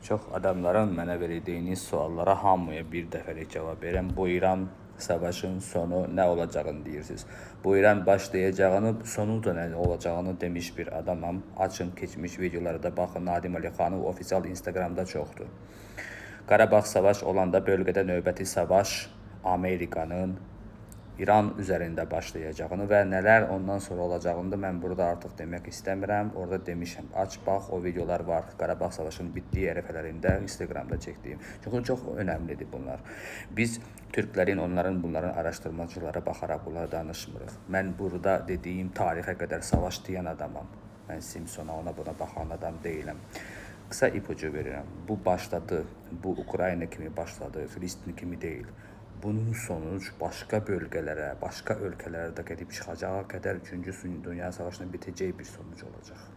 Çox adamların mənə verdiyiniz suallara hamıya bir dəfəlik cavab verirəm. Bu İran savaşın sonu nə olacağını deyirsiniz. Bu İran başlayacağını, sonu da nə olacağını demiş bir adamam. Açın keçmiş videolarda baxın. Nadim Alixanov ofisial Instagramda çoxdur. Qarabağ savaş olanda bölgədə növbəti savaş Amerikanın İran üzərində başlayacağını və nələr ondan sonra olacağını da mən burada artıq demək istəmirəm. Orada demişəm, aç bax, o videolar var. Qarabağ savaşının bitdiyi ərəfələrində Instagramda çəkdiyim. Çünki çox önəmlidir bunlar. Biz Türklərin, bunların araşdırmacılara baxaraq bunları danışmırıq. Mən burada dediyim tarixə qədər savaş deyən adamam. Mən Simpsona, ona buna baxan adam deyiləm. Qısa ipucu verirəm. Bu başladı, bu Ukrayna kimi başladı, Filistin kimi deyil. Bunun sonucu başqa bölgələrə, başqa ölkələrə də gedib çıxacağı qədər 3-cü Dünya Savaşının bitəcəyi bir sonuc olacaq.